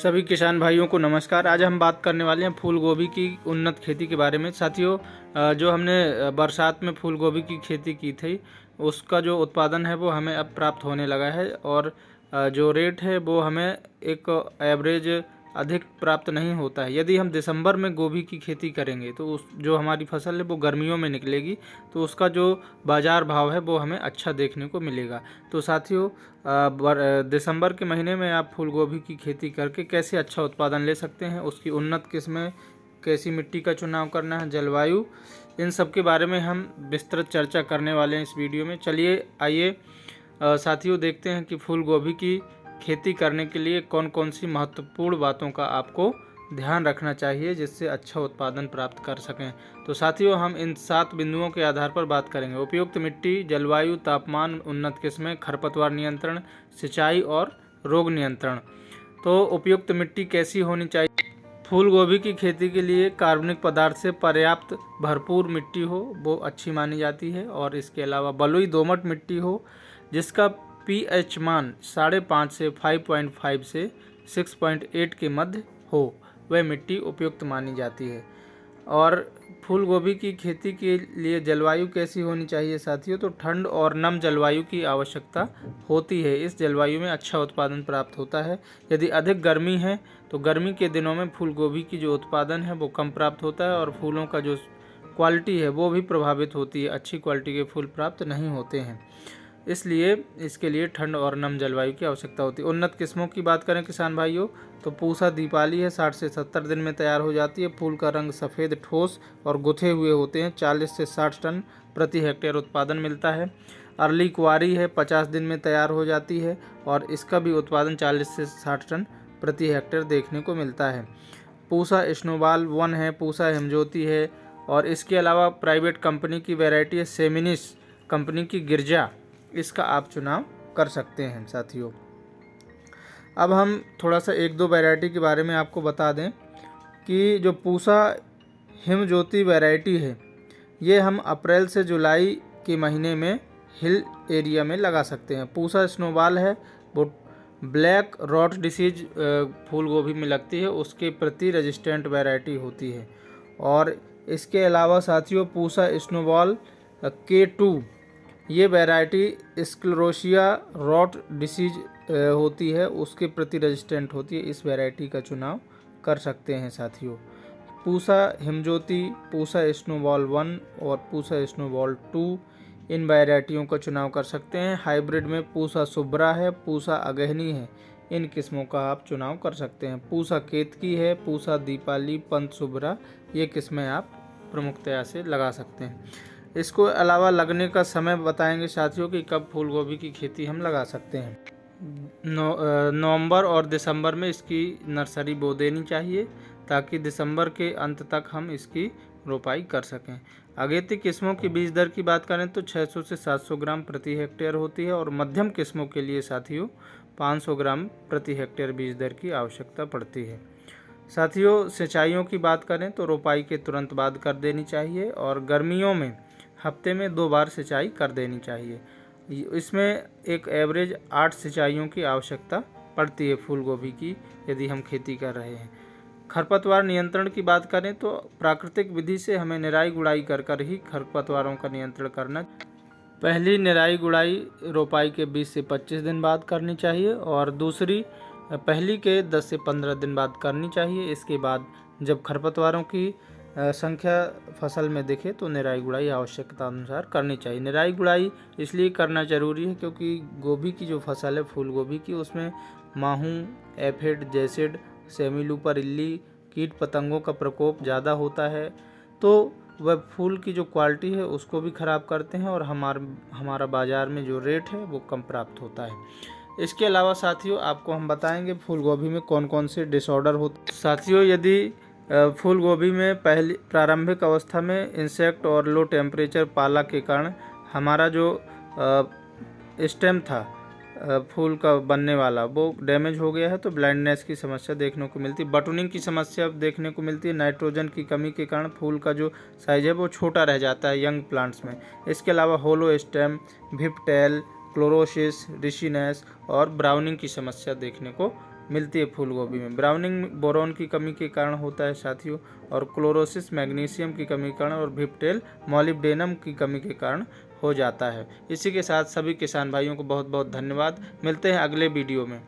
सभी किसान भाइयों को नमस्कार। आज हम बात करने वाले हैं फूल गोभी की उन्नत खेती के बारे में। साथियों, जो हमने बरसात में फूल गोभी की खेती की थी उसका जो उत्पादन है वो हमें अब प्राप्त होने लगा है और जो रेट है वो हमें एक एवरेज अधिक प्राप्त नहीं होता है। यदि हम दिसंबर में गोभी की खेती करेंगे तो उस जो हमारी फसल है वो गर्मियों में निकलेगी, तो उसका जो बाज़ार भाव है वो हमें अच्छा देखने को मिलेगा। तो साथियों, दिसंबर के महीने में आप फूल गोभी की खेती करके कैसे अच्छा उत्पादन ले सकते हैं, उसकी उन्नत किस्में, कैसी मिट्टी का चुनाव करना है, जलवायु, इन सब के बारे में हम विस्तृत चर्चा करने वाले हैं इस वीडियो में। चलिए आइए साथियों देखते हैं कि फूल गोभी की खेती करने के लिए कौन कौन सी महत्वपूर्ण बातों का आपको ध्यान रखना चाहिए जिससे अच्छा उत्पादन प्राप्त कर सकें। तो साथियों, हम इन 7 बिंदुओं के आधार पर बात करेंगे। उपयुक्त मिट्टी, जलवायु, तापमान, उन्नत किस्में, खरपतवार नियंत्रण, सिंचाई और रोग नियंत्रण। तो उपयुक्त मिट्टी कैसी होनी चाहिए? फूल गोभी की खेती के लिए कार्बनिक पदार्थ से पर्याप्त भरपूर मिट्टी हो वो अच्छी मानी जाती है, और इसके अलावा बलुई दोमट मिट्टी हो जिसका pH मान 5.5 से 5.5 से 6.8 के मध्य हो, वह मिट्टी उपयुक्त मानी जाती है। और फूल गोभी की खेती के लिए जलवायु कैसी होनी चाहिए साथियों? तो ठंड और नम जलवायु की आवश्यकता होती है। इस जलवायु में अच्छा उत्पादन प्राप्त होता है। यदि अधिक गर्मी है तो गर्मी के दिनों में फूल गोभी की जो उत्पादन है वो कम प्राप्त होता है और फूलों का जो क्वालिटी है वो भी प्रभावित होती है। अच्छी क्वालिटी के फूल प्राप्त नहीं होते हैं, इसलिए इसके लिए ठंड और नम जलवायु की आवश्यकता होती है। उन्नत किस्मों की बात करें किसान भाइयों, तो पूसा दीपाली है, 60 से 70 दिन में तैयार हो जाती है। फूल का रंग सफ़ेद, ठोस और गुथे हुए होते हैं। 40 से 60 टन प्रति हेक्टेयर उत्पादन मिलता है। अर्ली कुआरी है, 50 दिन में तैयार हो जाती है और इसका भी उत्पादन 40 से 60 टन प्रति हेक्टेयर देखने को मिलता है। पूसा स्नोबॉल 1 है, पूसा हिमज्योति है, और इसके अलावा प्राइवेट कंपनी की वैरायटी है सेमिनिस कंपनी की गिरजा, इसका आप चुनाव कर सकते हैं साथियों। अब हम थोड़ा सा 1-2 वैरायटी के बारे में आपको बता दें कि जो पूसा हिमज्योति वैरायटी है ये हम अप्रैल से जुलाई के महीने में हिल एरिया में लगा सकते हैं। पूसा स्नोबॉल है वो ब्लैक रॉट डिसीज फूल गोभी में लगती है, उसके प्रति रेजिस्टेंट वैरायटी होती है। और इसके अलावा साथियों पूसा स्नोबॉल K2 ये वैरायटी स्क्लेरोसिया रॉट डिसीज होती है, उसके प्रति रेजिस्टेंट होती है। इस वैरायटी का चुनाव कर सकते हैं साथियों। पूसा हिमज्योति, पूसा स्नोबॉल 1 और पूसा स्नोबॉल 2 इन वैरायटियों का चुनाव कर सकते हैं। हाइब्रिड में पूसा सुब्रा है, पूसा अगहनी है, इन किस्मों का आप चुनाव कर सकते हैं। पूसा केतकी है, पूसा दीपाली, पंत सुब्रा, ये किस्में आप प्रमुखतया से लगा सकते हैं। इसको अलावा लगने का समय बताएंगे साथियों कि कब फूल गोभी की खेती हम लगा सकते हैं। नवंबर और दिसंबर में इसकी नर्सरी बो देनी चाहिए ताकि दिसंबर के अंत तक हम इसकी रोपाई कर सकें। अगेती किस्मों की बीज दर की बात करें तो 600 से 700 ग्राम प्रति हेक्टेयर होती है, और मध्यम किस्मों के लिए साथियों 500 ग्राम प्रति हेक्टेयर बीज दर की आवश्यकता पड़ती है। साथियों, सिंचाइयों की बात करें तो रोपाई के तुरंत बाद कर देनी चाहिए, और गर्मियों में हफ्ते में 2 बार सिंचाई कर देनी चाहिए। इसमें एक एवरेज 8 सिंचाइयों की आवश्यकता पड़ती है फूल गोभी की, यदि हम खेती कर रहे हैं। खरपतवार नियंत्रण की बात करें तो प्राकृतिक विधि से हमें निराई गुड़ाई कर ही खरपतवारों का नियंत्रण करना। पहली निराई गुड़ाई रोपाई के 20 से 25 दिन बाद करनी चाहिए, और दूसरी पहली के 10 से 15 दिन बाद करनी चाहिए। इसके बाद जब खरपतवारों की संख्या फसल में दिखे तो निराई गुड़ाई आवश्यकता अनुसार करनी चाहिए। निराई गुड़ाई इसलिए करना जरूरी है क्योंकि गोभी की जो फसल है फूल गोभी की, उसमें माहू, एफिड, जैसिड, सेमिलूपर इल्ली कीट पतंगों का प्रकोप ज़्यादा होता है, तो वह फूल की जो क्वालिटी है उसको भी ख़राब करते हैं और हमारा बाज़ार में जो रेट है वो कम प्राप्त होता है। इसके अलावा साथियों आपको हम बताएंगे फूल गोभी में कौन कौन से डिसऑर्डर होते हैं। साथियों, यदि फूल गोभी में पहली प्रारंभिक अवस्था में इंसेक्ट और लो टेम्परेचर पाला के कारण हमारा जो स्टेम था फूल का बनने वाला वो डैमेज हो गया है तो ब्लाइंडनेस की समस्या देखने को मिलती है। बटनिंग की समस्या देखने को मिलती है। नाइट्रोजन की कमी के कारण फूल का जो साइज है वो छोटा रह जाता है यंग प्लांट्स में। इसके अलावा होलो स्टेम, विपटेल, क्लोरोसिस, रिशिनेस और ब्राउनिंग की समस्या देखने को मिलती है फूल गोभी में। ब्राउनिंग बोरोन की कमी के कारण होता है साथियों, और क्लोरोसिस मैग्नीशियम की कमी के कारण, और भिप्टेल मॉलिब्डेनम की कमी के कारण हो जाता है। इसी के साथ सभी किसान भाइयों को बहुत बहुत धन्यवाद। मिलते हैं अगले वीडियो में।